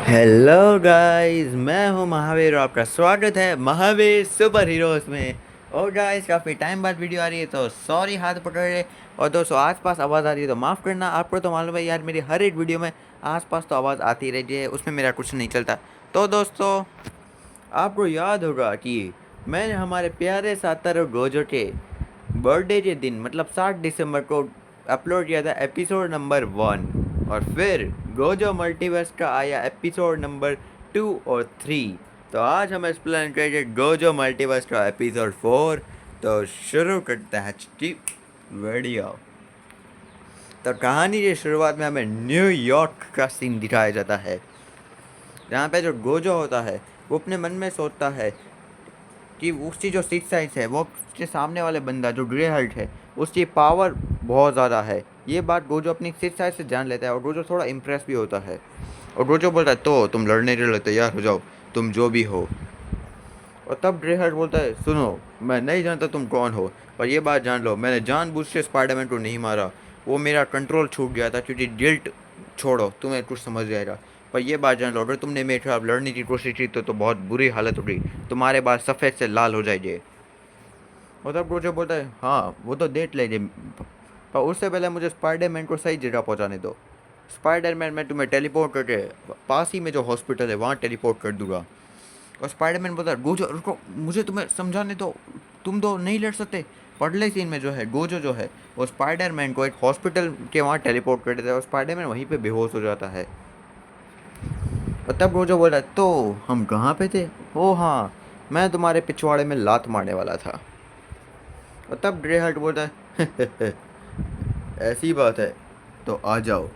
Hello guys, मैं हूं महावीर और आपका स्वागत है महावीर सुपर हीरोज़ में। और गाइस, काफ़ी टाइम बाद वीडियो आ रही है तो सॉरी हाथ पकड़ रहे। और दोस्तों, आसपास आवाज़ आ रही है तो माफ़ करना। आपको तो मालूम है यार, मेरी हर एक वीडियो में आसपास तो आवाज़ आती रहती है, उसमें मेरा कुछ नहीं चलता। तो दोस्तों, आपको याद होगा कि मैंने हमारे प्यारे सातारो गोजो के बर्थडे के दिन मतलब 7 दिसंबर को अपलोड किया था एपिसोड नंबर 1। और फिर गोजो मल्टीवर्स का आया एपिसोड नंबर 2 और 3। तो आज हम एक्सप्लेन करेंगे गोजो मल्टीवर्स का एपिसोड 4। तो शुरू करते हैं जी वीडियो। तो कहानी की शुरुआत में हमें न्यूयॉर्क का सीन दिखाया जाता है, जहाँ पे जो गोजो होता है वो अपने मन में सोचता है कि उसकी जो सिक्स साइज है वो उसके सामने वाले बंदा जो ग्रे हर्ट है उसकी पावर बहुत ज़्यादा है। ये बात गोजो अपनी सिक्स साइज से जान लेता है और गोजो थोड़ा इम्प्रेस भी होता है। और गोजो बोलता है तो तुम लड़ने के लिए तैयार हो जाओ, तुम जो भी हो। और तब ग्रे हर्ट बोलता है सुनो, मैं नहीं जानता तुम कौन हो, पर ये बात जान लो, मैंने जानबूझ से स्पाइडरमैन को नहीं मारा। वो मेरा कंट्रोल छूट गया था क्योंकि गिल्ट छोड़ो, तुम्हें कुछ समझ जाएगा। पर ये बात जान लो, अगर तुमने मेरे खिलाफ लड़ने की कोशिश की तो बहुत बुरी हालत होगी, तुम्हारे बाल सफ़ेद से लाल हो जाएंगे। और तब गोजो बोलता है हाँ वो तो देख लेंगे, पर उससे पहले मुझे स्पाइडरमैन को सही जगह पहुंचाने दो। स्पाइडरमैन मैं तुम्हें टेलीपोर्ट करके पास ही में जो हॉस्पिटल है वहाँ टेलीपोर्ट कर दूंगा। और स्पाइडरमैन बोलता है गोजो रुको, मुझे तुम्हें समझाने दो, तुम दो नहीं लड़ सकते। पहले सीन में जो है गोजो जो है वो स्पाइडरमैन को एक हॉस्पिटल के वहाँ टेलीपोर्ट कर देता है और स्पाइडरमैन वहीं पे बेहोश हो जाता है। और तब गोजो बोलता है तो हम कहाँ पे थे? ओ हाँ, मैं तुम्हारे पिछवाड़े में लात मारने वाला था। और तब ग्रे हर्ट बोलता है ऐसी बात है तो आ जाओ।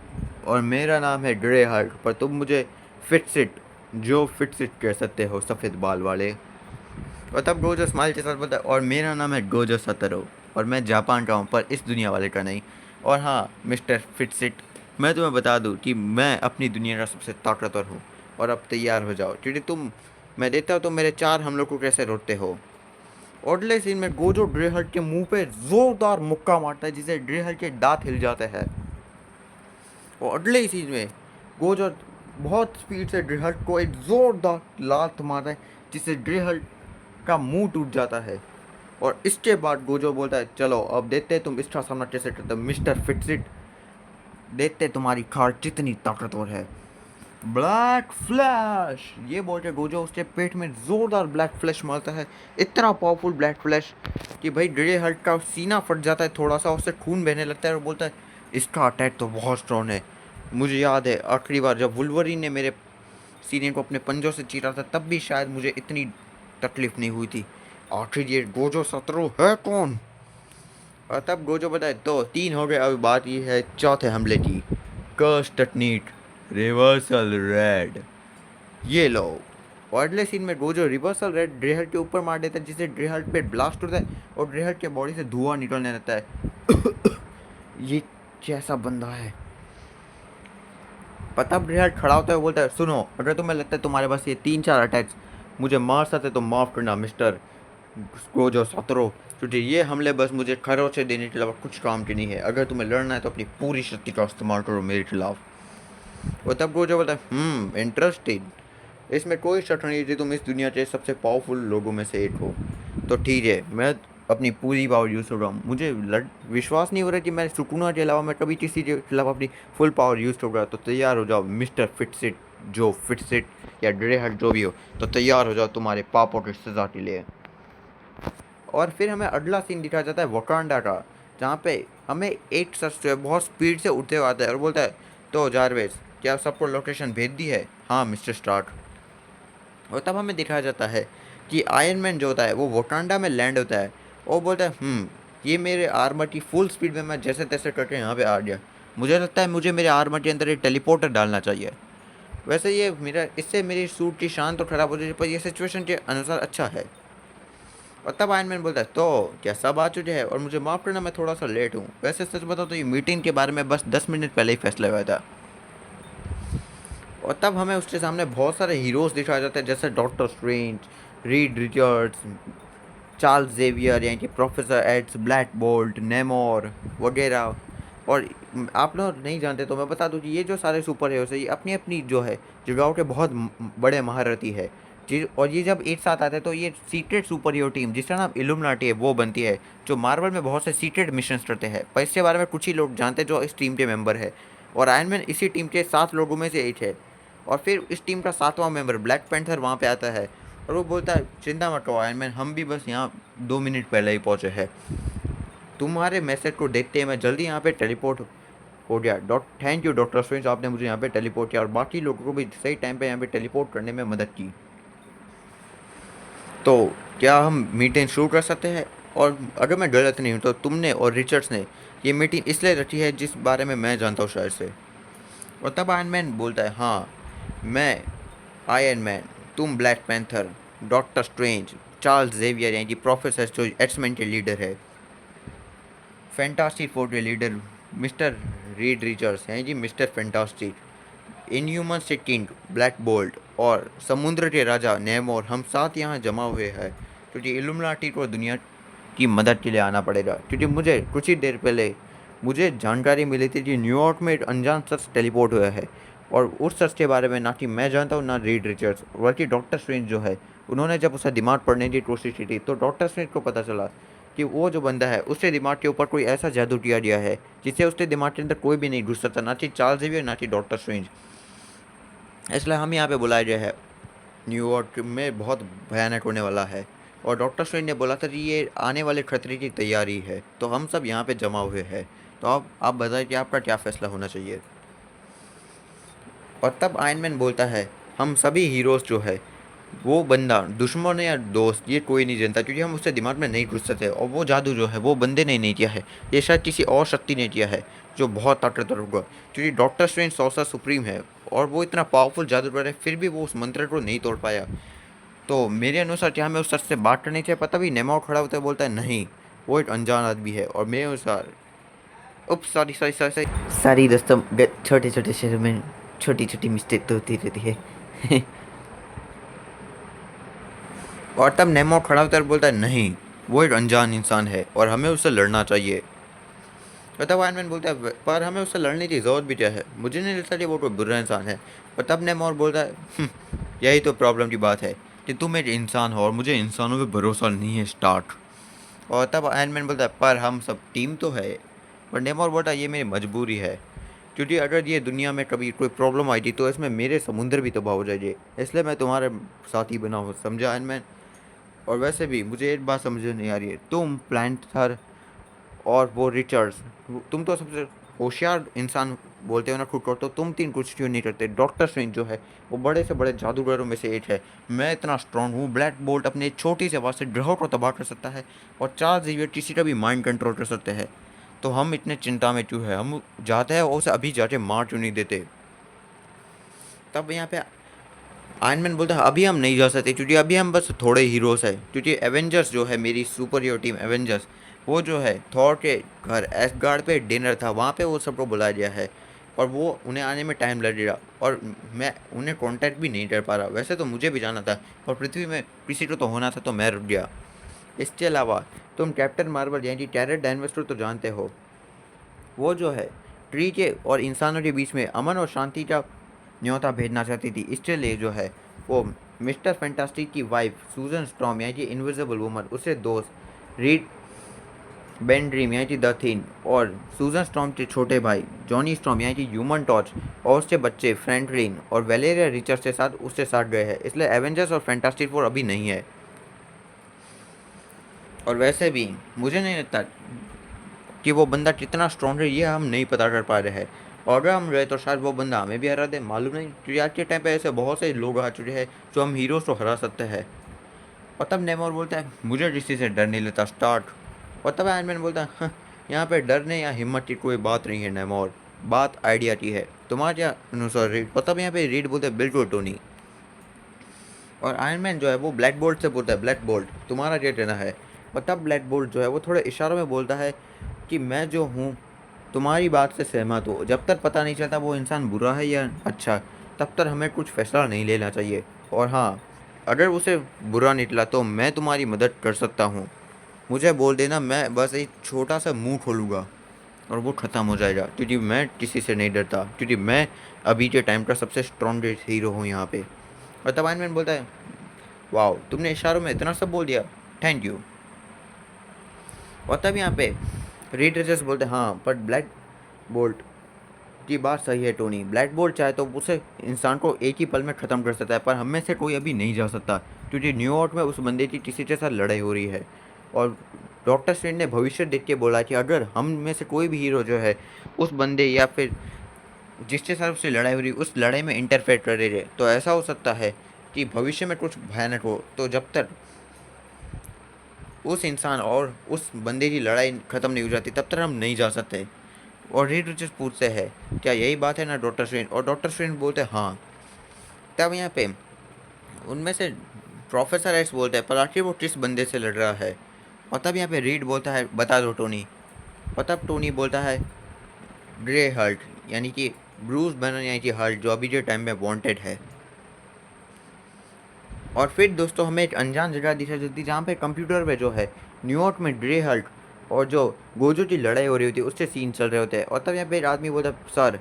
और मेरा नाम है ग्रे हर्ट, पर तुम मुझे फिटसिट जो फिटसिट कह सकते हो, सफ़ेद बाल वाले। और तब गोजो स्माइल के साथ बोलता है और मेरा नाम है गोजो सतरो, और मैं जापान का हूँ पर इस दुनिया वाले का नहीं। और हाँ मिस्टर फिटसिट, मैं तुम्हें बता दूँ कि मैं अपनी दुनिया का सबसे ताकतवर हूँ। और अब तैयार हो जाओ क्योंकि मैं देखता हूँ तुम मेरे 4 हमलों को कैसे रोकते हो। और अगले सीन में गोजो ड्रेहर्ट के मुंह पे जोरदार मुक्का मारता है जिससे ड्रेहर्ट के दांत हिल जाते हैं। और अगले सीन में गोजो बहुत स्पीड से ड्रेहर्ट को एक जोरदार लात मारता है जिससे ड्रेहर्ट का मुंह टूट जाता है। और इसके बाद गोजो बोलता है चलो अब देखते हैं तुम इसका सामना कैसे करते हो मिस्टर फिटसिट, देखते हैं तुम्हारी खाट कितनी ताकतवर है। ब्लैक फ्लैश, ये बोल के गोजो उसके पेट में जोरदार ब्लैक फ्लैश मारता है। इतना पावरफुल ब्लैक फ्लैश कि भाई ग्रे हल्क का सीना फट जाता है, थोड़ा सा उससे खून बहने लगता है और बोलता है इसका अटैक तो बहुत स्ट्रॉन्ग है। मुझे याद है आखिरी बार जब वुल्वरीन ने मेरे सीने को अपने पंजों से चीरा था तब भी शायद मुझे इतनी तकलीफ नहीं हुई थी। आखिर ये गोजो सतरो है कौन? और तब गोजो बताए तो 3 हो गए, अब बात ये है चौथे हमले की। कर्स टेक्निक रिवर्सल रेड, ये लो। और अगले सीन में गोजो रिवर्सल रेड ड्रेहर्ट के ऊपर मार देता है जिससे ड्रेहर्ट पे ब्लास्ट होता है और ड्रेहर्ट के बॉडी से धुआं निकलने लगता है। ये कैसा बंदा है? पता ड्रेहर्ट खड़ा होता है, बोलता है सुनो, अगर तुम्हें लगता है तुम्हारे पास ये 3-4 अटैक्स मुझे मार सकते तो माफ़ करना मिस्टर गोजो सतरो, क्योंकि ये हमले बस मुझे खरोचे देने के अलावा कुछ काम के नहीं है। अगर तुम्हें लड़ना है तो अपनी पूरी शक्ति का इस्तेमाल करो मेरे खिलाफ। और तब गोजो बोलता है इंटरेस्टेड, इसमें कोई शक नहीं थी, तुम इस दुनिया के सबसे पावरफुल लोगों में से एक हो। तो ठीक है, मैं अपनी पूरी पावर यूज़ कर रहा हूँ। मुझे विश्वास नहीं हो रहा कि मैं सुकुना के अलावा मैं कभी किसी के खिलाफ अपनी फुल पावर यूज़ कर रहा। तो तैयार हो जाओ मिस्टर फिटसिट, जो फिटसिट या ग्रे हट जो भी हो, तो तैयार हो जाओ तुम्हारे पापों की सज़ा के लिए। और फिर हमें अगला सीन दिखाया जाता है वकांडा का, जहाँ पे हमें एक शख्स जो है बहुत स्पीड से उड़ते हुए आता है और बोलता है तो जारवेज, क्या सबको लोकेशन भेज दी है? हाँ मिस्टर स्टार्क। और तब हमें दिखाया जाता है कि आयरन मैन जो होता है वो वकांडा में लैंड होता है और बोलता है ये मेरे आर्मर की फुल स्पीड में मैं जैसे तैसे करके यहाँ पे आ गया। मुझे लगता है मुझे मेरे आर्मर के अंदर एक टेलीपोर्टर डालना चाहिए। वैसे ये मेरा इससे मेरी सूट की शान तो ख़राब हो जाएगी, पर यह सिचुएशन के अनुसार अच्छा है। और तब आयरन मैन बोलता है तो क्या सब आ चुके हैं? और मुझे माफ़ करना मैं थोड़ा सा लेट हूँ। वैसे सच बताओ तो ये मीटिंग के बारे में बस 10 मिनट पहले ही फैसला हुआ था। और तब हमें उसके सामने बहुत सारे हीरोज़ दिखाए जाते हैं जैसे doctor Strange, Reed Richards, Charles Xavier यानी कि professor X, Black Bolt, Namor वगैरह। और आप लोग नहीं जानते तो मैं बता दूँ कि ये जो सारे सुपर हीरोज़ है ये अपनी अपनी जो है जगहों के बहुत बड़े महारथी है जी। और ये जब एक साथ आते हैं तो ये सीक्रेट सुपर हीरो टीम जिसका नाम इल्यूमिनाटी है वो बनती है, जो मार्वल में बहुत से सीक्रेट मिशंस करते हैं, पर इसके बारे में कुछ ही लोग जानते हैं जो इस टीम के मेंबर है। और आयरन मैन इसी टीम के 7 लोगों में से एक है। और फिर इस टीम का 7वां मेंबर ब्लैक पैंथर वहाँ पे आता है और वो बोलता है चिंता मत करो आयरन मैन, हम भी बस यहाँ 2 मिनट पहले ही पहुँचे हैं। तुम्हारे मैसेज को देखते ही मैं जल्दी यहाँ पे टेलीपोर्ट हो गया। थैंक यू डॉक्टर स्ट्रेंज, आपने मुझे यहाँ पे टेलीपोर्ट किया और बाकी लोगों को भी सही टाइम पे यहाँ पे टेलीपोर्ट करने में मदद की। तो क्या हम मीटिंग शुरू कर सकते हैं? और अगर मैं गलत नहीं हूँ तो तुमने और रिचर्ड्स ने ये मीटिंग इसलिए रखी है जिस बारे में मैं जानता हूँ शायद से। और तब आयरन मैन बोलता है हाँ, मैं आयरन मैन, तुम Black Panther, doctor Strange, Charles Xavier यानी कि प्रोफेसर जो एक्समैन के लीडर है, फैंटास्टिक फोर के लीडर मिस्टर रीड रिचर्ड्स हैं जी मिस्टर फैंटास्टिक, इनह्यूमन से किंग ब्लैक बोल्ट और समुद्र के राजा नेमोर, हम साथ यहाँ जमा हुए हैं क्योंकि इल्यूमिनाटी को दुनिया की मदद के लिए आना पड़ेगा। क्योंकि मुझे कुछ ही देर पहले मुझे जानकारी मिली थी कि न्यूयॉर्क में एक अनजान शख्स टेलीपोर्ट हुआ है और उस शख्स के बारे में ना कि मैं जानता हूँ ना रीड रिचर्ड्स, बल्कि डॉक्टर स्ट्रेंज जो है उन्होंने जब उसे दिमाग पढ़ने की कोशिश की थी तो डॉक्टर स्ट्रेंज को पता चला कि वो जो बंदा है उसके दिमाग के ऊपर कोई ऐसा जादू किया गया है जिससे उसके दिमाग के अंदर कोई भी नहीं घुस सकता, ना कि चार्ल्स जेवियर ना कि डॉक्टर स्ट्रेंज। इसलिए हम यहाँ पे बुलाया गया है। न्यूयॉर्क में बहुत भयानक होने वाला है और डॉक्टर स्ट्रेंज ने बोला था कि ये आने वाले खतरे की तैयारी है, तो हम सब यहाँ पे जमा हुए हैं। तो अब आप बताइए कि आपका क्या फ़ैसला होना चाहिए। और तब आयरन मैन बोलता है हम सभी हीरोज़ जो है वो बंदा दुश्मन है या दोस्त ये कोई नहीं जानता क्योंकि हम उससे दिमाग में नहीं घुस सकते, और वो जादू जो है वो बंदे ने नहीं किया है, ये शायद किसी और शक्ति ने किया है जो बहुत ताकतवर होगा। क्योंकि डॉक्टर स्ट्रेंज सॉर्सर सुप्रीम है और वो इतना पावरफुल जादूगर है फिर भी वो उस मंत्र को नहीं तोड़ पाया। तो मेरे अनुसार क्या हमें उस शख्स से बात करनी चाहिए? पता भी नेमो खड़ा होता है बोलता है नहीं, वो एक अनजान आदमी है। और मेरे अनुसार उप सॉरी सॉरी सॉरी सॉरी सारी दोस्तों, छोटे छोटे शहरों में छोटी छोटी मिस्टेक तो होती रहती है। और तब नेमो खड़ा होता है और बोलता है नहीं, वो एक अनजान इंसान है और हमें उससे लड़ना चाहिए। और तब आयरन मैन बोलता है पर हमें उससे लड़ने की ज़रूरत भी क्या है, मुझे नहीं लगता कि वो कोई बुरा इंसान है। और तब नेमो और बोलता है यही तो प्रॉब्लम की बात है कि तुम एक इंसान हो और मुझे इंसानों पे भरोसा नहीं है स्टार्क। और तब आयरन मैन बोलता है पर हम सब टीम तो है। पर नेमो बोलता है ये मेरी मजबूरी है क्योंकि अगर ये दुनिया में कभी कोई प्रॉब्लम आई थी तो इसमें मेरे समुंदर भी तबाह हो जाएंगे, इसलिए मैं तुम्हारे साथी बना हूँ, समझा आयरन मैन। और वैसे भी मुझे एक बात समझ नहीं आ रही है, तुम प्लांथर और वो रिचर्ड्स, तुम तो सबसे होशियार इंसान बोलते हो ना खुद को, तो तुम तीन कुछ क्यों नहीं करते? डॉक्टर स्ट्रेंज जो है वो बड़े से बड़े जादूगरों में से एक है, मैं इतना स्ट्रांग हूँ, ब्लैक बोल्ट अपने एक छोटी सी आवाज़ से ग्रहों को तबाह कर सकता है और चार्ल्स जेवियर किसी का भी माइंड कंट्रोल कर सकते हैं, तो हम इतने चिंता में क्यों है? हम जाते हैं और उसे अभी जाके मार क्यों नहीं देते? तब यहाँ पे आयरन मैन बोलता है अभी हम नहीं जा सकते क्योंकि अभी हम बस थोड़े हीरोज़ हैं, क्योंकि एवेंजर्स जो है मेरी सुपर हीरो टीम एवेंजर्स, वो जो है थॉर के घर एसगार्ड पे डिनर था वहाँ पे वो सबको बुलाया गया है और वो उन्हें आने में टाइम लगेगा और मैं उन्हें कांटेक्ट भी नहीं कर पा रहा। वैसे तो मुझे भी जाना था और पृथ्वी में किसी को तो होना था तो मैं रुक गया। इसके अलावा तुम कैप्टन मार्वल यानी टेरर डायनेस्टर तो जानते हो, वो जो है ट्री के और इंसानों के बीच में अमन और शांति का न्योता भेजना चाहती थी, इसके लिए जो है वो मिस्टर फैंटास्टिक की वाइफ सूजन स्टॉर्म यानी कि इनविजिबल वुमन, उससे दोस्त रीड बेन ड्रीम यानी कि द थिन और सूजन स्टॉर्म के छोटे भाई जॉनी स्टॉर्म यानी कि ह्यूमन टॉर्च और उसके बच्चे फ्रैंकलिन और वेलेरिया रिचर्ड्स के साथ उससे साथ गए हैं, इसलिए एवेंजर्स और फैंटास्टिक फोर अभी नहीं है। और वैसे भी मुझे नहीं लगता कि वो बंदा कितना स्ट्रॉन्ग है ये हम नहीं पता कर पा रहे हैं, और अगर हम रहे तो शायद वो बंदा हमें भी हरा दे, मालूम नहीं, क्योंकि आज के टाइम पे ऐसे बहुत से लोग आ चुके हैं जो हम हीरोज़ को हरा सकते हैं। और तब नेमोर बोलता है मुझे किसी से डर नहीं लेता स्टार्ट। और तब आयरन मैन बोलता है "हाँ, यहाँ पे डरने या हिम्मत की कोई बात नहीं है नेमोर, बात आइडिया की है, तुम्हारे क्या अनुसार रीड?" और तब यहाँ पे रीड बोलते हैं बिल्कुल टोनी। और आयरन मैन जो है वो ब्लैक बोल्ट से बोलता है ब्लैक बोल्ट तुम्हारा क्या कहना है? और तब ब्लैक बोल्ट जो है वो थोड़े इशारों में बोलता है कि मैं जो हूँ तुम्हारी बात से सहमत हूँ, जब तक पता नहीं चलता वो इंसान बुरा है या अच्छा तब तक हमें कुछ फैसला नहीं लेना चाहिए। और हाँ, अगर उसे बुरा निकला तो मैं तुम्हारी मदद कर सकता हूँ, मुझे बोल देना, मैं बस एक छोटा सा मुंह खोलूँगा। और वो ख़त्म हो जाएगा, क्योंकि मैं किसी से नहीं डरता, क्योंकि मैं अभी के टाइम का सबसे स्ट्रॉन्गेस्ट हीरो हूँ यहाँ पे। और तब आयरन मैन बोलता है, वाओ तुमने इशारों में इतना सब बोल दिया, थैंक यू। और तब यहाँ पे रीड रिचर्ड्स बोलते हैं, हाँ पर ब्लैक बोल्ट की बात सही है टोनी, ब्लैक बोल्ट चाहे तो उसे इंसान को एक ही पल में ख़त्म कर सकता है, पर हम में से कोई अभी नहीं जा सकता, क्योंकि न्यूयॉर्क में उस बंदे की किसी के साथ लड़ाई हो रही है। और डॉक्टर स्ट्रेंज ने भविष्य देख के बोला कि अगर हम में से कोई भी हीरो जो है उस बंदे या फिर जिसके साथ उससे लड़ाई हो रही उस लड़ाई में इंटरफेयर कर रहे हैं, तो ऐसा हो सकता है कि भविष्य में कुछ भयानक हो। तो जब तक उस इंसान और उस बंदे की लड़ाई ख़त्म नहीं हो जाती तब तक हम नहीं जा सकते। और रीड रिचर्ड्स पूछते हैं, क्या यही बात है ना डॉक्टर स्ट्रेंज? और डॉक्टर स्ट्रेंज बोलते हैं, हाँ। तब यहाँ पे उनमें से प्रोफेसर एक्स बोलता है, पर आखिर वो किस बंदे से लड़ रहा है? और तब यहाँ पे रीड बोलता है, बता दो टोनी। और तब टोनी बोलता है, ग्रे हल्क, यानी कि ब्रूस बैनर, यानी कि हल्क जो अभी के टाइम में वांटेड है। और फिर दोस्तों हमें एक अनजान जगह दिखाई देती है जहाँ पे कंप्यूटर पे जो है न्यूयॉर्क में ग्रे हल्क और जो गोजो की लड़ाई हो रही होती है उससे सीन चल रहे होते हैं। और तब यहाँ पे एक आदमी बोलता है, सर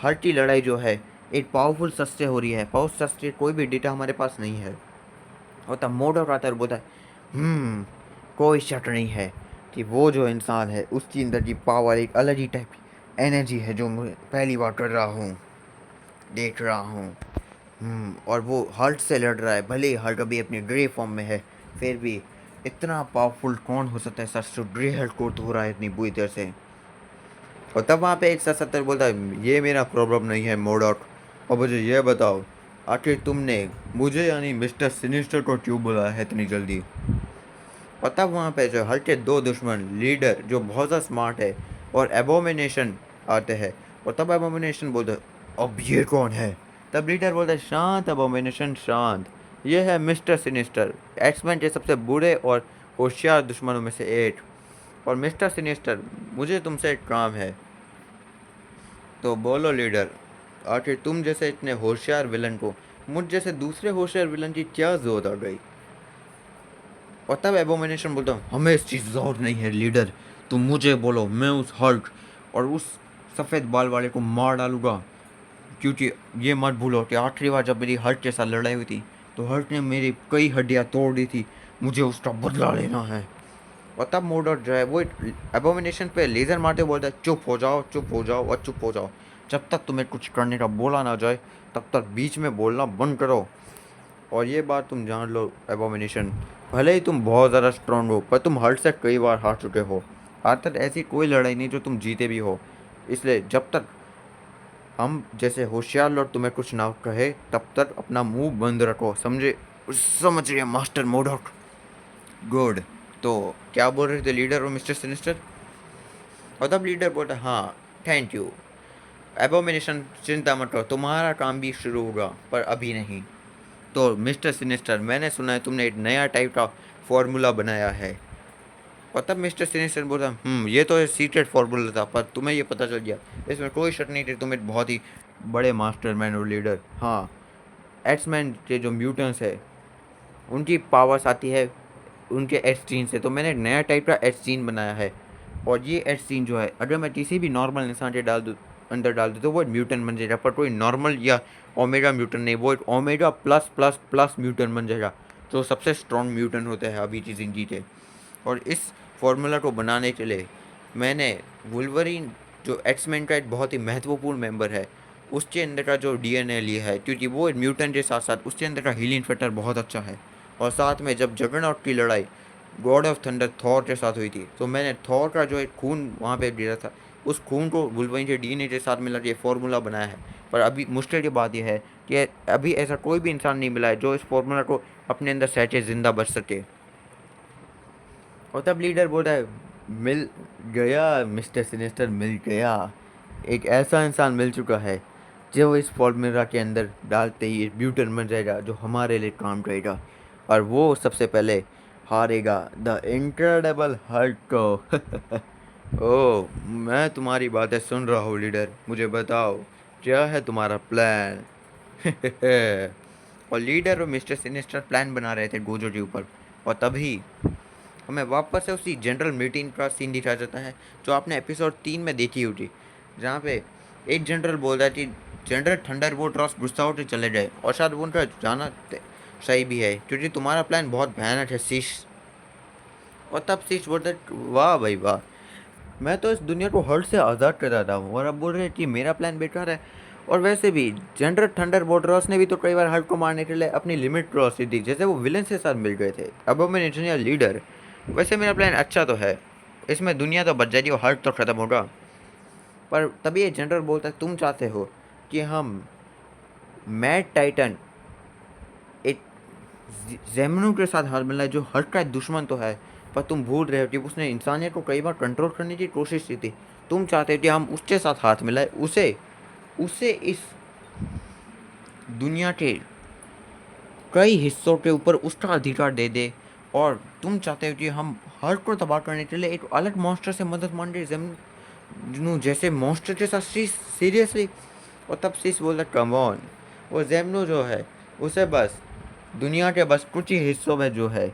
हल्क की लड़ाई जो है एक पावरफुल शख्स से हो रही है, पावरफुल शख्स से कोई भी डेटा हमारे पास नहीं है। और तब मोडोक आता है और बोलता है, कोई शक नहीं है कि वो जो इंसान है उसकी अंदर की पावर एक अलग ही टाइप की एनर्जी है जो मैं पहली बार कर रहा हूँ, देख रहा हूँ। और वो हल्क से लड़ रहा है, भले ही हल्क अभी अपने ग्रे फॉर्म में है, फिर भी इतना पावरफुल कौन हो सकता है सर, जो ग्रे हल्क को तो रहा है इतनी बुरी तरह से। और तब वहाँ पे एक सर सत्तर बोलता है, ये मेरा प्रॉब्लम नहीं है मोडॉक, और मुझे ये बताओ आखिर तुमने मुझे यानी मिस्टर सिनिस्टर को क्यों बुलाया है इतनी जल्दी? और तब वहाँ पे जो हल्क के दो दुश्मन लीडर जो बहुत ज़्यादा स्मार्ट है और एबोमिनेशन आते हैं। और तब एबोमिनेशन बोलते हैं, अब ये कौन है? तब लीडर बोलता है, शांत एबोमिनेशन शांत, ये है मिस्टर सिनिस्टर, एक्समैन के सबसे बुरे और होशियार दुश्मनों में से एक। और मिस्टर सिनिस्टर, मुझे तुमसे एक काम है, तो बोलो लीडर, आखिर तुम जैसे इतने होशियार विलन को मुझ जैसे दूसरे होशियार विलन की क्या जरूरत आ गई? और तब एबोमिनेशन बोलता हूँ, हमें इस चीज़ जरूरत नहीं है लीडर, तुम मुझे बोलो, मैं उस हल्क और उस सफ़ेद बाल वाले को मार डालूंगा। क्योंकि ये मत भूलो कि आखिरी बार जब मेरी हल्क के साथ लड़ाई हुई थी तो हल्क ने मेरी कई हड्डियाँ तोड़ दी थी, मुझे उसका बदला लेना है। और तब मोडर जो है वो एबोमिनेशन पे लेज़र मारते हुए बोलता है, चुप हो जाओ, चुप हो जाओ और चुप हो जाओ, जब तक तुम्हें कुछ करने का बोला ना जाए तब तक बीच में बोलना बंद करो। और ये बात तुम जान लो एबोमिनेशन, भले ही तुम बहुत ज़्यादा स्ट्रॉन्ग हो पर तुम हल्क से कई बार हार चुके हो, आज तक ऐसी कोई लड़ाई नहीं जो तुम जीते भी हो। इसलिए जब तक हम जैसे होशियार लोग तुम्हें कुछ ना कहे तब तक अपना मुंह बंद रखो, समझे? समझ रहे मास्टर मोडॉक? गुड। तो क्या बोल रहे थे लीडर और मिस्टर सिनिस्टर? और तब लीडर बोलता, हाँ थैंक यू एबोमिनेशन, चिंता मत करो, तुम्हारा काम भी शुरू होगा पर अभी नहीं। तो मिस्टर सिनिस्टर, मैंने सुना है तुमने एक नया टाइप का फॉर्मूला बनाया है। और तब मिस्टर सिनिस्टर बोलता, ये तो एक सीक्रेट फार्मूला था पर तुम्हें ये पता चल गया, इसमें कोई शक नहीं थी, तुम एक बहुत ही बड़े मास्टरमैन और लीडर। हाँ, एक्समैन के जो म्यूटेंट्स है उनकी पावर्स आती है उनके एच जीन से, तो मैंने एक नया टाइप का एच जीन बनाया है। और ये एच जीन जो है अगर मैं किसी भी नॉर्मल इंसान के अंदर डाल दूँ तो वो एक म्यूटेंट बन जाएगा, पर कोई नॉर्मल या ओमेगा म्यूटेंट नहीं, वो एक omega plus plus plus mutant बन जाएगा, जो सबसे स्ट्रॉन्ग म्यूटेंट होते हैं अभी की ज़िंदगी के। और इस फार्मूला को बनाने के लिए मैंने वुल्वरीन जो एक्समैन का एक बहुत ही महत्वपूर्ण मेंबर है उसके अंदर का जो डीएनए लिया है, क्योंकि वो एक म्यूटेंट के साथ साथ उसके अंदर का हीलिंग फैक्टर बहुत अच्छा है। और साथ में जब जगरनॉट की लड़ाई गॉड ऑफ थंडर थॉर के साथ हुई थी तो मैंने थॉर का जो एक खून वहाँ पे गिरा था उस खून को वुल्वरीन के डीएनए के साथ मिला के फार्मूला बनाया है। पर अभी मुश्किल की बात यह है कि अभी ऐसा कोई भी इंसान नहीं मिला है जो इस फार्मूला को अपने अंदर सहजे ज़िंदा बच सके। और तब लीडर बोलता है, मिल गया मिस्टर सिनिस्टर, मिल गया, एक ऐसा इंसान मिल चुका है जो इस फॉर्मूला के अंदर डालते ही ब्यूटन बन जाएगा जो हमारे लिए काम करेगा, और वो सबसे पहले हारेगा द इनक्रेडिबल हल्क को। ओह, मैं तुम्हारी बातें सुन रहा हूँ लीडर, मुझे बताओ क्या है तुम्हारा प्लान? और लीडर और मिस्टर सिनिस्टर प्लान बना रहे थे गोजो के ऊपर। और तभी हमें वापस से उसी जनरल मीटिंग का सीन दिखाया जाता है जो आपने एपिसोड 3 में देखी होगी, जहाँ पे एक जनरल बोल रहा है कि जनरल थंडरबोल्ट रॉस गुस्सा होकर चले जाए, और शायद उनका जाना सही भी है क्योंकि तुम्हारा प्लान बहुत भयानक है शीश। और तब शीश बोलता है वाह भाई वाह, मैं तो इस दुनिया को हर्ट से आज़ाद कर रहा हूँ और अब बोल रहे हैं कि मेरा प्लान बेकार है। और वैसे भी जनरल थंडरबोल्ट रॉस ने भी तो कई बार हल्क को मारने के लिए अपनी लिमिट क्रॉस की थी, जैसे वो विलन के साथ मिल गए थे। अब वो मैं इंजीनियर लीडर, वैसे मेरा प्लान अच्छा तो है, इसमें दुनिया तो बच जाएगी और हल्क तो ख़त्म होगा। पर तभी ये जनरल बोलता है तुम चाहते हो कि हम मैड टाइटन एक जेमनू के साथ हाथ मिलाए जो हल्क का एक दुश्मन तो है, पर तुम भूल रहे हो कि उसने इंसानियत को कई बार कंट्रोल करने की कोशिश की थी। तुम चाहते हो कि हम उसके साथ हाथ मिलाए, उसे उसे इस दुनिया के कई हिस्सों के ऊपर उसका अधिकार दे दे। और तुम चाहते हो कि हम हर को तबाह करने के लिए एक अलग मॉन्स्टर से मदद मांगे, जेमनू जैसे मॉन्स्टर के साथ सीरियसली। और तब शीश बोलता कम ऑन, वो जेमनू जो है उसे बस दुनिया के बस कुछ ही हिस्सों में जो है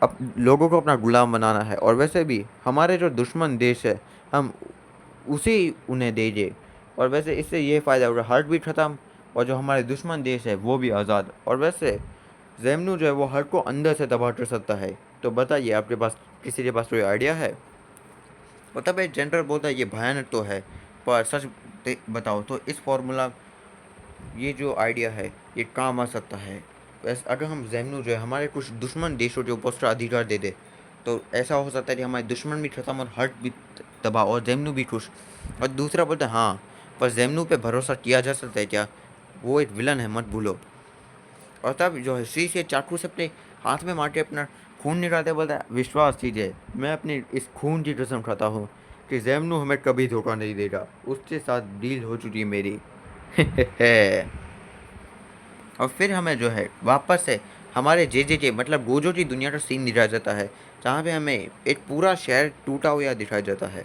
अब लोगों को अपना गुलाम बनाना है। और वैसे भी हमारे जो दुश्मन देश है हम उसी उन्हें दीजिए, और वैसे इससे ये फ़ायदा होगा हर्ट भी ख़त्म और जो हमारे दुश्मन देश है वो भी आज़ाद। और वैसे जेमनू जो है वो हर्ट को अंदर से तबाह कर सकता है। तो बताइए आपके पास किसी के पास कोई आइडिया है? और तब एक जनरल बोलता है ये भयानक तो है, पर सच बताओ तो इस फॉर्मूला ये जो आइडिया है ये काम आ सकता है। वैसे अगर हम जेमनू जो है हमारे कुछ दुश्मन देशों के ऊपर उसका अधिकार दे दे तो ऐसा हो सकता है कि हमारे दुश्मन भी खत्म और हर्ट भी तबाह और जेमनू भी खुश। और दूसरा बोलता है हाँ, पर जेमनू पे भरोसा किया जा सकता है क्या, वो एक विलन है मत भूलो। और तब जो है शीश ये चाकू से अपने हाथ में मार के अपना खून निकालते बोलता है विश्वास कीजिए मैं अपनी इस खून की कसम खाता हूँ कि जेमनू हमें कभी धोखा नहीं देगा, उसके साथ डील हो चुकी है मेरी। और फिर हमें जो है वापस से हमारे जे मतलब गोजो की दुनिया का सीन दिखाया जाता है, जहाँ पे हमें एक पूरा शहर टूटा हुआ दिखाया जाता है।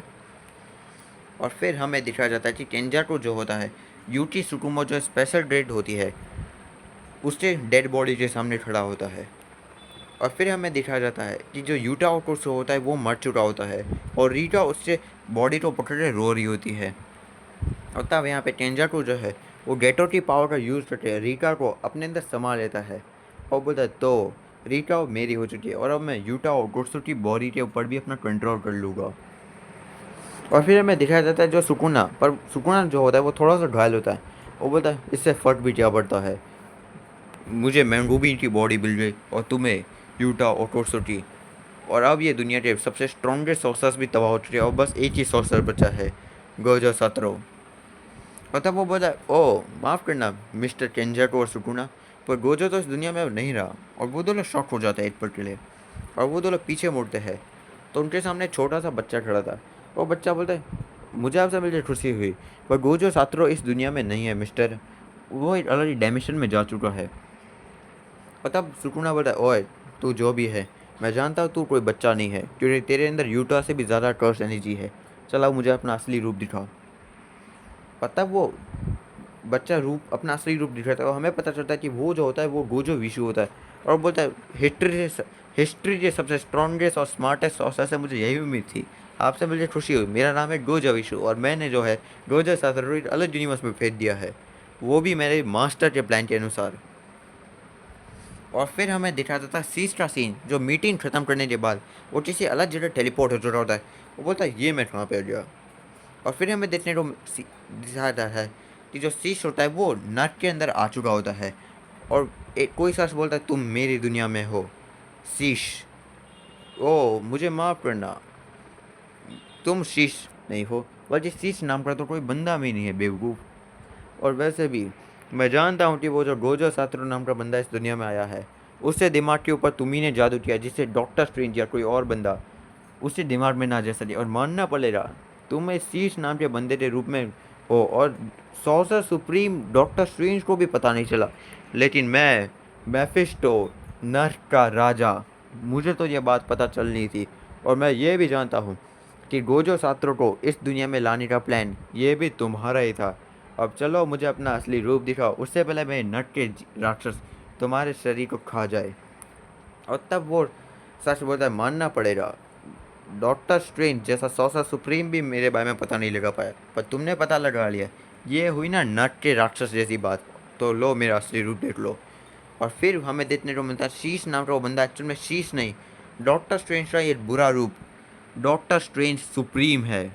और फिर हमें दिखाया जाता है कि केंजाटो जो होता है यूटी सुकुमो जो स्पेशल ग्रेड होती है उसके डेड बॉडी के सामने खड़ा होता है। और फिर हमें दिखाया जाता है कि जो यूटा ओटोसो होता है वो मर चुका होता है और रीटा उससे बॉडी को पकड़ के रो रही होती है। और तब यहाँ पे केंजाटो जो है वो गेटो की पावर का यूज़ करके रीटा को अपने अंदर समा लेता है और बोलता है तो रीटा मेरी हो चुकी है और अब मैं यूटा ओटोसो की बॉडी के ऊपर भी अपना कंट्रोल कर लूँगा। और फिर हमें दिखाया जाता है जो सुकुना, पर सुकुना जो होता है वो थोड़ा सा घायल होता है। वो बोलता है इससे फ़र्क भी क्या पड़ता है, मुझे मैंगोबी की बॉडी मिल गई और तुम्हें यूटा ओटोसो की। और अब ये दुनिया के सबसे स्ट्रॉन्गेस्ट सॉर्सर्स भी तबाह हो चुके हैं और बस एक ही सॉर्सर बचा है, गोजो सत्रो। और तब वो बोला ओ माफ़ करना मिस्टर केंजाटो और सुकुना, पर गोजो तो इस दुनिया में अब नहीं रहा। और वो दोनों शॉक हो जाते हैं एक पल के लिए और वो दोनों पीछे मुड़ते हैं तो उनके सामने एक छोटा सा बच्चा खड़ा था। वो बच्चा बोलता है मुझे आपसे मिलकर खुशी हुई, पर गोजो सात्रो इस दुनिया में नहीं है मिस्टर, वो एक अलग डायमेंशन में जा चुका है। और तब सुकुना बोलता है ओए तू जो भी है मैं जानता हूँ तू कोई बच्चा नहीं है क्योंकि तेरे अंदर यूटा से भी ज़्यादा कर्स एनर्जी है, चला मुझे अपना असली रूप दिखाओ। और तब वो बच्चा रूप अपना असली रूप दिखाता है और हमें पता चलता है कि वो जो होता है वो गोजो विशु होता है। और बोलता है हिस्ट्री के सबसे स्ट्रॉन्गेस्ट और स्मार्टेस्ट ऑफिसर से मुझे यही उम्मीद थी, आपसे मुझे खुशी हुई। मेरा नाम है गोजो विशु और मैंने जो है गोजो सातरो एक अलग यूनिवर्स में भेज दिया है, वो भी मेरे मास्टर के प्लान के अनुसार। और फिर हमें दिखा देता है शीश का सीन जो मीटिंग ख़त्म करने के बाद वो किसी अलग जगह टेलीपोर्ट हो चुका होता है। वो बोलता है ये मैं कहाँ पे आ गया। और फिर हमें देखने को दिखाया जाता है कि जो शीश होता है वो नट के अंदर आ चुका होता है और एक कोई शख्स बोलता है तुम मेरी दुनिया में हो शीश, ओ मुझे माफ़ करना तुम शीश नहीं हो, बल्कि शीश नाम का तो कोई बंदा भी नहीं है बेवकूफ़। और वैसे भी मैं जानता हूँ कि वो जो गोजो सातरो नाम का बंदा इस दुनिया में आया है उससे दिमाग के ऊपर तुम्ही ने जादू किया जिससे डॉक्टर स्ट्रेंज या कोई और बंदा उससे दिमाग में ना जा सके। और मानना पड़ेगा तुम इस शीश नाम के बंदे के रूप में हो और सॉर्सर सुप्रीम डॉक्टर स्ट्रेंज को भी पता नहीं चला, लेकिन मैं मेफिस्टो नर्क का राजा, मुझे तो यह बात पता चलनी थी। और मैं ये भी जानता हूँ कि गोजो सात्रो को इस दुनिया में लाने का प्लान ये भी तुम्हारा ही था। अब चलो मुझे अपना असली रूप दिखाओ, उससे पहले मैं नट के राक्षस तुम्हारे शरीर को खा जाए। और तब वो सच बोलता है मानना पड़ेगा, डॉक्टर स्ट्रेंज जैसा सॉर्सर सुप्रीम भी मेरे बारे में पता नहीं लगा पाया, पर तुमने पता लगा लिया। ये हुई ना नट के राक्षस जैसी बात। तो लो मेरा असली रूप देख लो। और फिर हमें देखने को मिलता है शीश नाम का वो बंदा एक्चुअल में शीश नहीं, डॉक्टर स्ट्रेंज का ये बुरा रूप, डॉक्टर स्ट्रेंज सुप्रीम है।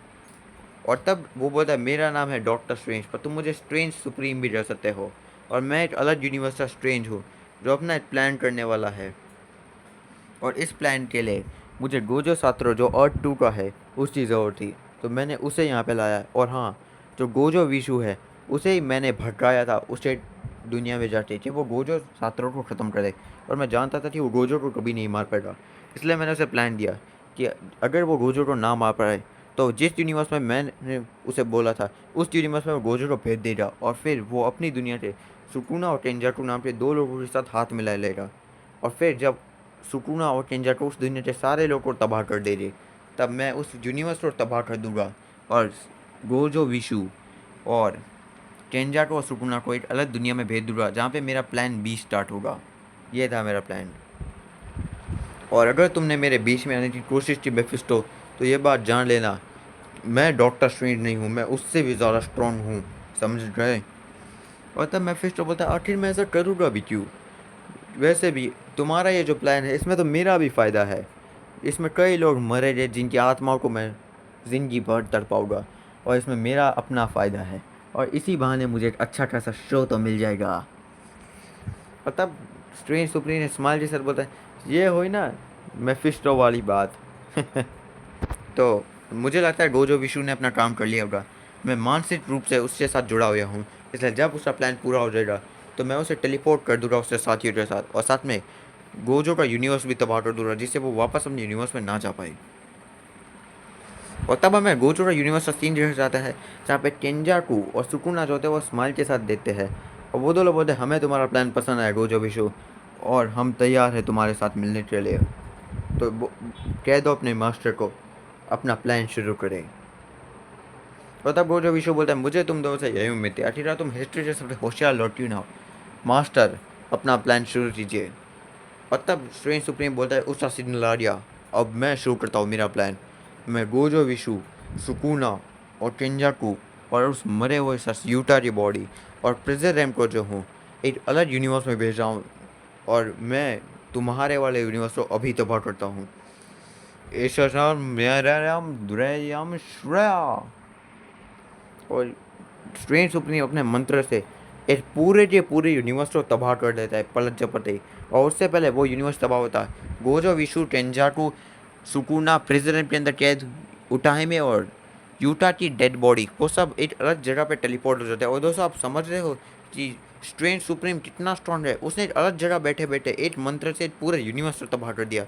और तब वो बोलता है मेरा नाम है डॉक्टर स्ट्रेंज, पर तुम मुझे स्ट्रेंज सुप्रीम भी कह सकते हो, और मैं एक अलग यूनिवर्स का स्ट्रेंज हूँ जो अपना एक प्लान करने वाला है। और इस प्लान के लिए मुझे गोजो सातरो जो अर्थ 2 का है उसकी ज़रूरत थी, तो मैंने उसे यहाँ पे लाया। और हाँ, जो गोजो विशु है उसे ही मैंने भटकाया था उसे दुनिया में जाके कि वो गोजो सातरो को ख़त्म करे। और मैं जानता था कि वो गोजो को कभी नहीं मार पाएगा, इसलिए मैंने उसे प्लान दिया कि अगर वो गोजो को ना मार पाए तो जिस यूनिवर्स में मैंने उसे बोला था उस यूनिवर्स में वो गोजो को भेज देगा, और फिर वो अपनी दुनिया से सुकुना और टेंजाकू नाम के दो लोगों के साथ हाथ मिला लेगा। और फिर जब सुकुना और टेंजाटो उस दुनिया के सारे लोग को तबाह कर देंगे, तब मैं उस यूनिवर्स को तबाह कर दूंगा और गोजो विशु और टेंजाटो और सुकुना को एक अलग दुनिया में भेज दूंगा जहाँ पे मेरा प्लान बी स्टार्ट होगा। ये था मेरा प्लान। और अगर तुमने मेरे बीच में आने की कोशिश की मेफिस्टो, तो ये बात जान लेना, मैं डॉक्टर स्ट्रेंज नहीं हूँ, मैं उससे भी ज़्यादा स्ट्रॉन्ग हूँ, समझ गए। और तब मेफिस्टो बोलता है आखिर मैं ऐसा करूँगा भी क्यों, वैसे भी तुम्हारा ये जो प्लान है इसमें तो मेरा भी फ़ायदा है, इसमें कई लोग मरे गए जिनकी आत्माओं को मैं ज़िंदगी भर तड़पाऊँगा, और इसमें मेरा अपना फ़ायदा है, और इसी बहाने मुझे एक अच्छा खासा शो तो मिल जाएगा। और तब स्ट्रेंज सुप्रीम ने स्माइल के साथ बोलता है ये हुई ना मेफिस्टो वाली बात। तो मुझे लगता है गोजो विशु ने अपना काम कर लिया होगा, मैं मानसिक रूप से उसके साथ जुड़ा हुआ हूँ, इसलिए जब उसका प्लान पूरा हो जाएगा तो मैं उसे टेलीपोर्ट कर दूंगा उसके साथियों के साथ, और साथ में गोजो का यूनिवर्स भी तबाह कर दूंगा जिससे वो वापस अपने यूनिवर्स में ना जा पाए। और तब हमें गोजो का यूनिवर्स का सीन देखा जाता है जहाँ पे केंजाकू और सुकुना जो होते हैं वो स्माइल के साथ देते हैं, और वो दो लोग बोलते हैं हमें तुम्हारा प्लान पसंद आया गोजो विशु, और हम तैयार हैं तुम्हारे साथ मिलने के लिए, तो कह दो अपने मास्टर को अपना प्लान शुरू करें। और तब गोजो विशु बोलता है मुझे तुम दोनों से यही उम्मीद थी, आखिर तुम हिस्ट्री से सबसे होशियार लौटी ना हो, मास्टर अपना प्लान शुरू कीजिए। और तब स्ट्रेंज सुप्रीम बोलता है उसका सिग्नल आ गया, अब मैं शुरू करता हूँ मेरा प्लान, मैं गोजो विशु, सुकुना और केंजाकू और उस मरे हुए यूटा की बॉडी और प्रिजर रैम को जो हूँ एक अलग यूनिवर्स में भेज रहा हूँ, और मैं तुम्हारे वाले यूनिवर्स को अभी तबाह करता हूँ। ऐसा मेरा नाम दुरयाम श्रेया। और स्ट्रेंज सुप्रीम अपने मंत्र से इस पूरे के पूरे यूनिवर्स को तबाह कर देता है पलट झपट ही, और उससे पहले वो यूनिवर्स तबाह होता है गोजो विशु टेंजाकू सुकुना प्रिजन के अंदर कैद उटाहिमे और यूटा की डेड बॉडी वो सब एक अलग जगह पे टेलीपोर्ट हो जाते हैं। और दोस्तों आप समझ रहे हो कि स्ट्रेंज सुप्रीम कितना स्ट्रॉन्ग है, उसने एक अलग जगह बैठे बैठे एक मंत्र से पूरे यूनिवर्स को तबाह कर दिया।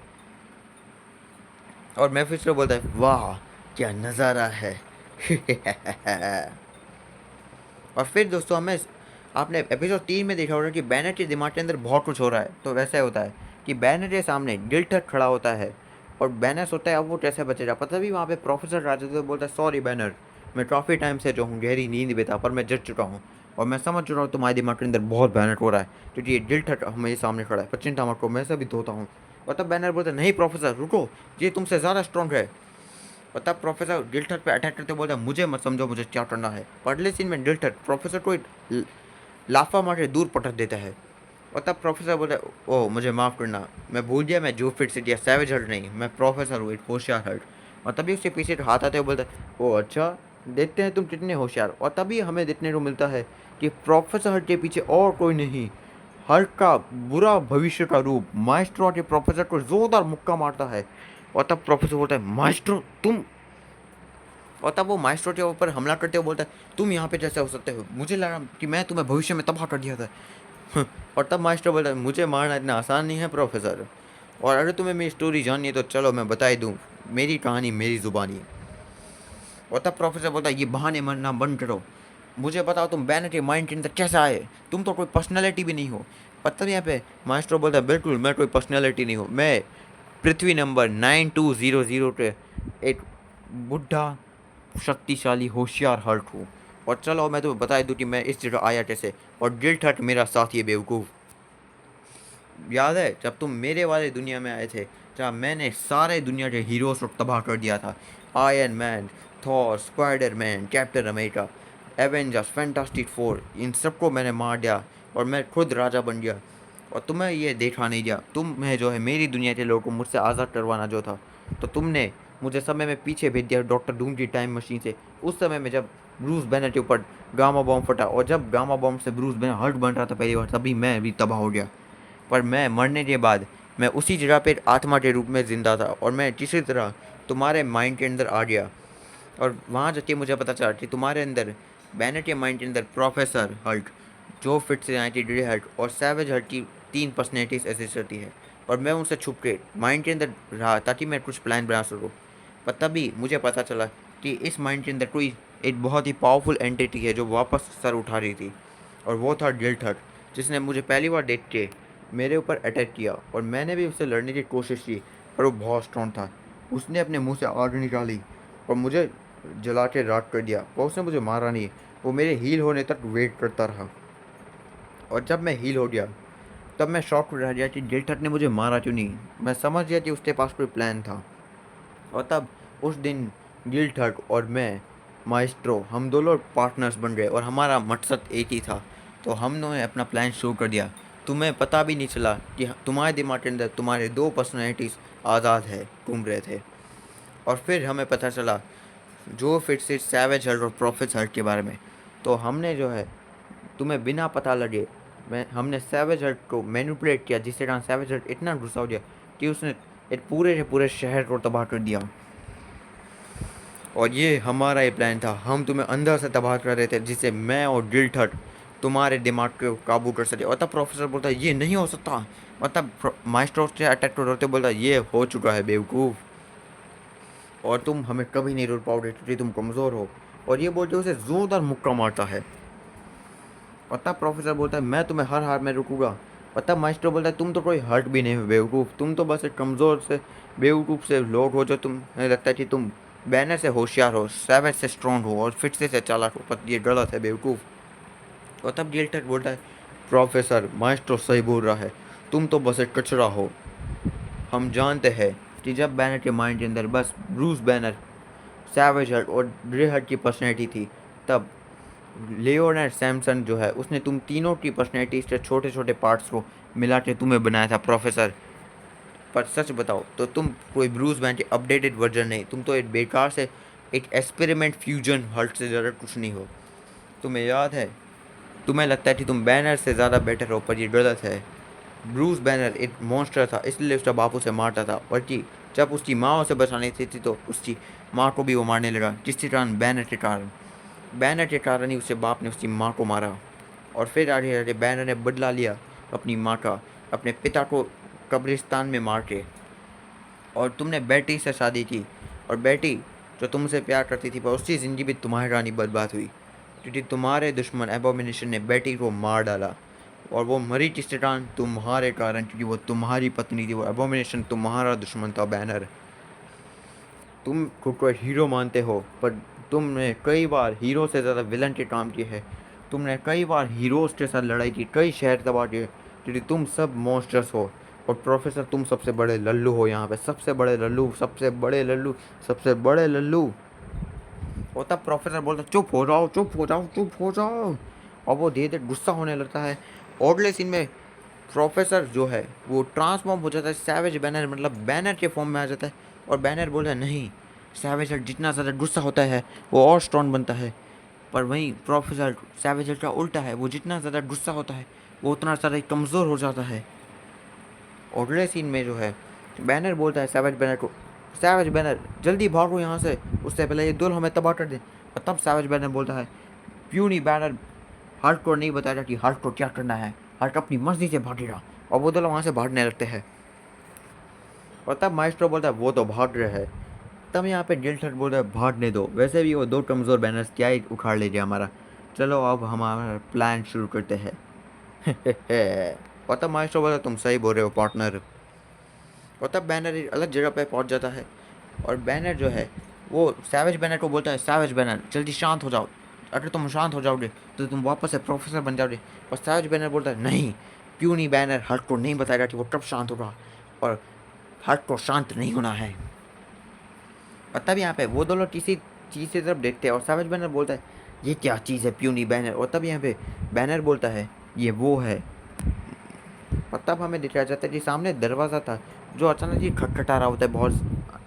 और मेफिस्टो बोलता है वाह क्या नज़ारा है। और फिर दोस्तों हमें आपने एपिसोड 3 में देखा होगा कि बैनर के दिमाग के अंदर बहुत कुछ हो रहा है, तो वैसे होता है कि बैनर के सामने गिल्टर खड़ा होता है और बैनर सोचता है अब वो कैसे बचेगा, पता भी वहाँ पे प्रोफेसर राजू बोलता है सॉरी बैनर, मैं काफ़ी टाइम से जो हूँ गहरी नींद में था, पर मैं जग चुका हूँ और मैं समझ चुका हूँ तुम्हारे दिमाग के अंदर बहुत बैनर हो रहा है, क्योंकि ये गिल्टर हमारे सामने खड़ा है, पर चिंता मत करो मैं से भी धोता हूँ। और तब बैनर बोलता है नहीं प्रोफेसर रुको, ये तुमसे ज़्यादा स्ट्रॉन्ग है। और तब प्रोफेसर गिल्टर पे अटैक करते बोलता है मुझे मत समझो मुझे क्या करना है। अगले सीन में गिल्टर प्रोफेसर को लाफा मार के दूर पटक देता है। और तब प्रोफेसर बोलता है ओ मुझे माफ़ करना, मैं भूल गया मैं जो फिट सिटी सैवेज हर्ट नहीं, मैं प्रोफेसर हूँ एक होशियार हर्ट। और तभी उसके पीछे हाथ आते हुए बोलता है ओ अच्छा देखते हैं तुम कितने होशियार। और तभी हमें देखने को मिलता है कि प्रोफेसर हर्ट के पीछे और कोई नहीं, हर्ट का बुरा भविष्य का रूप माइस्ट्रो आके प्रोफेसर को जोरदार मुक्का मारता है। और तब प्रोफेसर बोलता है माइस्ट्रो तुम, और तब वो माइस्ट्रो के ऊपर हमला करते हुए बोलता है तुम यहाँ पे जैसे हो सकते हो, मुझे लगा कि मैं तुम्हें भविष्य में तबाह कर दिया था। और तब मास्टर बोलता है मुझे मारना इतना आसान नहीं है प्रोफेसर, और अगर तुम्हें मेरी स्टोरी जाननी है तो चलो मैं बता ही दूँ, मेरी कहानी मेरी ज़ुबानी। और तब प्रोफेसर बोलता है ये बहाने मरना बंद करो, मुझे बताओ तुम बैनर के माइंड के अंदर कैसे आए, तुम तो कोई पर्सनैलिटी भी नहीं हो। और तब यहाँ पे मास्टर बोलता है बिल्कुल मैं कोई पर्सनैलिटी नहीं हूँ, मैं पृथ्वी नंबर 9200 के एक बुढ़ा शक्तिशाली होशियार हर्ट हूँ। और चलो मैं तुम्हें बता दूँ कि मैं इस जगह आया कैसे, और गिल्ट हर्ट मेरा साथी है बेवकूफ़। याद है जब तुम मेरे वाले दुनिया में आए थे जहाँ मैंने सारे दुनिया के हीरोज़ को तबाह कर दिया था। Iron Man, Thor, Spider Man, Captain America, Avengers, Fantastic Four, इन सबको मैंने मार दिया और मैं खुद राजा बन गया। और तुम्हें ये देखा नहीं दिया, तुम्हें जो है मेरी दुनिया के लोगों को मुझसे आज़ाद करवाना जो था, तो तुमने मुझे समय में पीछे भेज दिया डॉक्टर डूम की टाइम मशीन से। उस समय में जब ब्रूस बैनर के ऊपर गामा बॉम्ब फटा और जब गामा बॉम्ब से ब्रूस बैनर हल्क बन रहा था पहली बार, तभी मैं भी तबाह हो गया। पर मैं मरने के बाद मैं उसी जगह पे आत्मा के रूप में ज़िंदा था और मैं किसी तरह तुम्हारे माइंड के अंदर आ गया। और वहाँ जाके मुझे पता चला कि तुम्हारे अंदर बैनर के माइंड के अंदर प्रोफेसर हल्क, जो फिट से आई थी डी हल्क और सैवेज हल्क की 3 पर्सनैलिटीज एग्जिस्ट करती है। और मैं उनसे छुप के माइंड के अंदर रहा ताकि मैं कुछ प्लान बना सकूँ। पर तभी मुझे पता चला कि इस माइंड के अंदर कोई एक बहुत ही पावरफुल एंटिटी है जो वापस सर उठा रही थी। और वो था गिल्ट हट, जिसने मुझे पहली बार देख के मेरे ऊपर अटैक किया और मैंने भी उससे लड़ने की कोशिश की, पर वो बहुत स्ट्रॉन्ग था। उसने अपने मुंह से आग निकाली और मुझे जला के राख कर दिया, पर उसने मुझे मारा नहीं। वो मेरे हील होने तक वेट करता रहा। और जब मैं हील हो गया तब मैं शॉक रह गया कि गिल्टहट ने मुझे मारा क्यों नहीं। मैं समझ गया कि उसके पास कोई प्लान था। और तब उस दिन गिल्टहट और मैं, माइस्ट्रो, हम दोनों पार्टनर्स बन गए और हमारा मकसद एक ही था। तो हमने अपना प्लान शुरू कर दिया। तुम्हें पता भी नहीं चला कि तुम्हारे दिमाग के अंदर तुम्हारे 2 पर्सनैलिटीज़ आज़ाद है घूम रहे थे। और फिर हमें पता चला जो फिर से सैवेज हल्क और प्रोफेसर हल्क के बारे में। तो हमने जो है तुम्हें बिना पता लगे हमने सैवेज हल्क को मैनिपुलेट किया, जिससे कारण सैवेज हल्क इतना गुस्सा हो गया कि उसने एक पूरे के पूरे शहर को तबाह कर दिया। और ये हमारा ही प्लान था। हम तुम्हें अंदर से तबाह कर रहे थे जिससे मैं और गिल्टहट तुम्हारे दिमाग को काबू कर सके। और तब प्रोफेसर बोलता है ये नहीं हो सकता। और तब माइस्ट्रो से अटैक कर होते बोलता है ये हो चुका है बेवकूफ़, और तुम हमें कभी नहीं रोक पाओगे क्योंकि तुम कमज़ोर हो। और ये बोलते उसे ज़ोरदार मुक्का मारता है। और तब प्रोफेसर बोलता है मैं तुम्हें हर हार में रुकूंगा। और तब माइस्ट्रो बोलता है तुम तो कोई हर्ट भी नहीं हो बेवकूफ़, तुम तो बस एक कमज़ोर से बेवकूफ़ से लोग हो जो तुम्हें लगता है कि तुम बैनर से होशियार हो, सैवेज से स्ट्रॉन्ग हो और फिट से चालाक हो, पर ये गलत है बेवकूफ़। और तब गिल्टहट बोलता है प्रोफेसर माइस्ट्रो सही बोल रहा है, तुम तो बस एक कचरा हो। हम जानते हैं कि जब बैनर के माइंड के अंदर बस ब्रूस बैनर, सैवेज हल्क और ग्रे हल्क की पर्सनैलिटी थी, तब लियोनार्ड सैमसन जो है उसने तुम तीनों की पर्सनैलिटीज के छोटे छोटे पार्ट्स को मिला के तुम्हें बनाया था प्रोफेसर। पर सच बताओ तो तुम कोई ब्रूस बैन के अपडेटेड वर्जन नहीं, तुम तो एक बेकार से एक एक्सपेरिमेंट फ्यूजन हल्क से ज़्यादा कुछ नहीं हो। तुम्हें याद है, तुम्हें लगता है कि तुम बैनर से ज़्यादा बेटर हो, पर ये गलत है। ब्रूस बैनर एक मॉन्स्टर था, इसलिए उसका बाप उसे मारता था, और कि जब उसकी माँ उसे बचानी थी तो उसकी माँ को भी वो मारने लगा, जिसके कारण बैनर के कारण ही उसके बाप ने उसकी माँ को मारा। और फिर आगे आगे बैनर ने बदला लिया अपनी माँ का, अपने पिता को कब्रिस्तान में मार के। और तुमने बेटी से शादी की, और बेटी जो तुमसे प्यार करती थी, पर उसकी ज़िंदगी भी तुम्हारे रानी बर्बाद हुई क्योंकि तुम्हारे दुश्मन एबोमिनेशन ने बेटी को मार डाला। और वो मरी किसके कारण? तुम्हारे कारण, क्योंकि वो तुम्हारी पत्नी थी। वो एबोमिनेशन तुम्हारा दुश्मन था बैनर। तुम खुद को एक हीरो मानते हो, पर तुमने कई बार हीरो से ज़्यादा विलन के काम किए हैं। तुमने कई बार हीरोज़ के साथ लड़ाई की, कई शहर तबाह किए, क्योंकि तुम सब मॉन्स्टर्स हो। और प्रोफेसर तुम सबसे बड़े लल्लू हो यहाँ पे, सबसे बड़े लल्लू, सबसे बड़े लल्लू, सबसे बड़े लल्लू। और तब प्रोफेसर बोलता चुप हो जाओ, चुप हो जाओ, चुप हो जाओ। और वो धीरे धीरे गुस्सा होने लगता है। अगले सीन में प्रोफेसर जो है वो ट्रांसफॉर्म हो जाता है सैवेज बैनर, मतलब बैनर के फॉर्म में आ जाता है। और बैनर बोलता है नहीं, सैवेज हल्क जितना ज़्यादा गुस्सा होता है वो और स्ट्रॉन्ग बनता है। पर वहीं प्रोफेसर सैवेज हल्क का उल्टा है, वो जितना ज़्यादा गुस्सा होता है वो उतना ज़्यादा कमज़ोर हो जाता है। अगले सीन में जो है बैनर बोलता है सैवेज बैनर को, सैवेज बैनर जल्दी भागो यहाँ से, उससे पहले ये दुल्हन हमें तबाह कर दे। और तब सैवेज बैनर बोलता है प्यूनी बैनर हल्क को नहीं बताया कि हल्क को क्या करना है, हल्क अपनी मर्जी से भागेगा। और वो दोनों वहाँ से भागने लगते हैं। और तब माइस्ट्रो बोलता है वो तो भाग रहे हैं। तब यहाँ पे गिल्टहट बोलता है भागने दो, वैसे भी वो 2 कमज़ोर बैनर्स क्या ही उखाड़ लीजिए हमारा, चलो अब हमारा प्लान शुरू करते हैं। और तब माइस्ट्रो बोलता है तुम सही बोल रहे हो पार्टनर। और तब बैनर एक अलग जगह पे पहुंच जाता है। और बैनर जो है वो सैवेज बैनर को बोलता है सैवेज बैनर जल्दी शांत हो जाओ, अगर तुम शांत हो जाओगे तो तुम वापस से प्रोफेसर बन जाओगे। और सैवेज बैनर बोलता है नहीं, क्यों नहीं बैनर हल्क को नहीं बताएगा कि वो कब शांत होगा। और हल्क को शांत नहीं होना है। और तब यहाँ पे वो दोनों किसी चीज़ की तरफ देखते हैं और सैवेज बैनर बोलता है ये क्या चीज़ है प्यूनी बैनर। और तब यहाँ पे बैनर बोलता है ये वो है। और तब हमें दिखाया जाता है कि सामने दरवाज़ा था जो अचानक ही खटखटा रहा होता है बहुत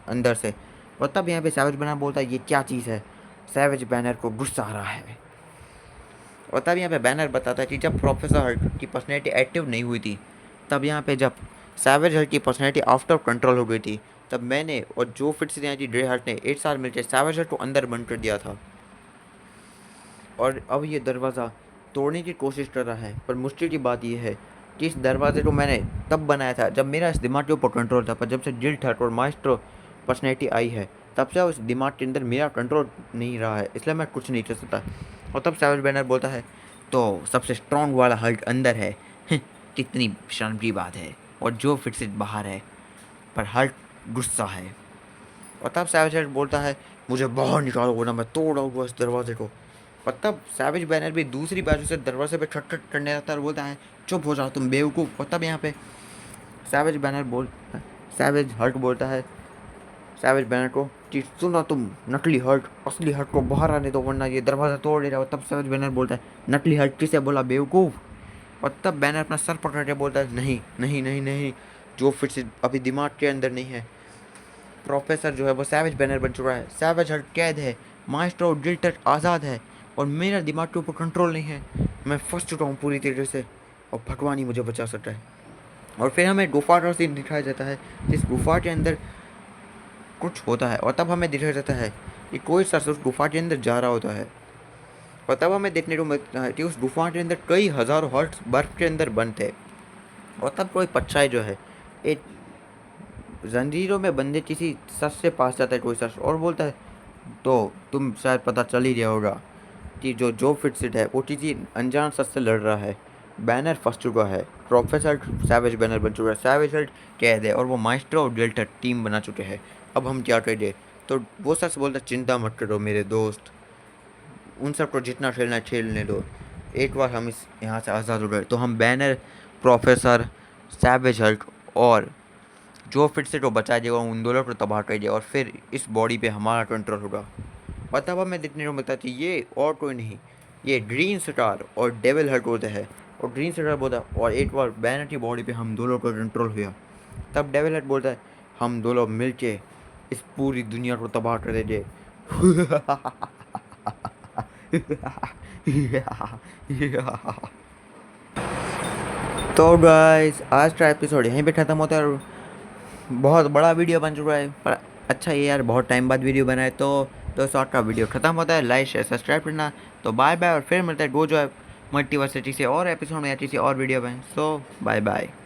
अंदर से। और तब यहाँ पे सैवेज बैनर बोलता है ये क्या चीज़ है। सैवेज बैनर को गुस्सा आ रहा है। और तब यहाँ पे बैनर बताता है कि जब प्रोफेसर हल्क की पर्सनैलिटी एक्टिव नहीं हुई थी, तब यहाँ पे जब सैवेज हल्क की पर्सनैलिटी आउट ऑफ कंट्रोल हो गई थी, तब मैंने और जो फिर से यहाँ की ग्रे हल्क ने एक साथ मिलकर सैवेज हल्क को अंदर बंद कर दिया था। और अब ये दरवाज़ा तोड़ने की कोशिश कर रहा है। पर मुश्किल की बात यह है कि इस दरवाजे को मैंने तब बनाया था जब मेरा इस दिमाग के ऊपर कंट्रोल था, पर जब से गिल्ट हर्ट और माइस्ट्रो पर्सनैलिटी आई है तब से उस दिमाग के अंदर मेरा कंट्रोल नहीं रहा है, इसलिए मैं कुछ नहीं कर सकता। और तब सैवेज बैनर बोलता है तो सबसे स्ट्रॉन्ग वाला हल्क अंदर है। कितनी शर्म की बात है। और जो फिर से बाहर है, पर हल्क गुस्सा है। और तब सैवेज हल्क बोलता है मुझे बाहर निकालो वरना मैं तोड़ूंगा इस दरवाजे को। और तब सैवेज बैनर भी दूसरी बाजू से दरवाजे पे खटखट करने लगता है और बोलता है चुप हो जाओ तुम बेवकूफ़। और तब यहाँ पे सैवेज हल्क बोलता है सैवेज बैनर को कि सुनो तुम नकली हल्क, असली हल्क को बाहर आने दो वरना ये दरवाज़ा तोड़ दे रहा हो। तब सैवेज बैनर बोलता है नकली हल्क किसे बोला बेवकूफ़। और तब बैनर अपना सर पकड़ के बोलता है नहीं नहीं नहीं नहीं, जो फिर से अभी दिमाग के अंदर नहीं है। प्रोफेसर जो है वो सैवेज बैनर बन चुका है, सैवेज हल्क कैद है, माइस्ट्रो गिल्टर आज़ाद है और मेरा दिमाग के ऊपर कंट्रोल नहीं है। मैं फंस चुका हूँ पूरी तरीके से और भगवान ही मुझे बचा सकता है। और फिर हमें गुफा का सीन दिखाया जाता है जिस गुफा के अंदर कुछ होता है। और तब हमें दिखाया जाता है कि कोई शख्स उस गुफा के अंदर जा रहा होता है। और तब हमें देखने को मिलता है कि उस गुफा के अंदर कई हज़ारों हर्ट्स बर्फ़ के अंदर बंद थे। और तब कोई परछाई जो है एक जंजीरों में बंधे किसी शख्स से पास जाता है कोई शख्स और बोलता है तो तुम शायद पता चल ही गया होगा कि जो फिटसिट है वो किसी अनजान शख्स से लड़ रहा है। बैनर फंस चुका है, प्रोफेसर सैवेज बैनर बन चुका है, सैवेज हल्क कैद है और वो माइस्ट्रो और गिल्टर टीम बना चुके हैं। अब हम क्या करें। तो वो शख्स बोलता है चिंता मत करो मेरे दोस्त, उन सबको जितना खेलना है खेलने दो, एक बार हम इस यहाँ से आज़ाद हो गए तो हम बैनर, प्रोफेसर, सैवेज हल्क और जो फिर से तो बचा देगा उन दोनों को तबाह कर देगा और फिर इस बॉडी पे हमारा कंट्रोल होगा। और तब हमें देखने को मिलता है ये और कोई नहीं, ये ग्रीन स्टार और डेविल हल्क होते हैं। और ग्रीन स्टार बोलता है और एक बार बैनर की बॉडी पे हम दोनों का कंट्रोल हुआ। तब डेविल हल्क बोलता है हम दोनों मिल के इस पूरी दुनिया को तबाह कर देंगे। तो गाइस आज का एपिसोड यहीं पे ख़त्म होता है और बहुत बड़ा वीडियो बन चुका है। पर अच्छा ये यार बहुत टाइम बाद वीडियो बनाए तो शॉर्ट का वीडियो ख़त्म होता है। लाइक शेयर सब्सक्राइब करना। तो बाय बाय और फिर मिलता है गो जो है मल्टीवर्सिटी से और एपिसोड में या किसी और वीडियो में। सो बाय बाय।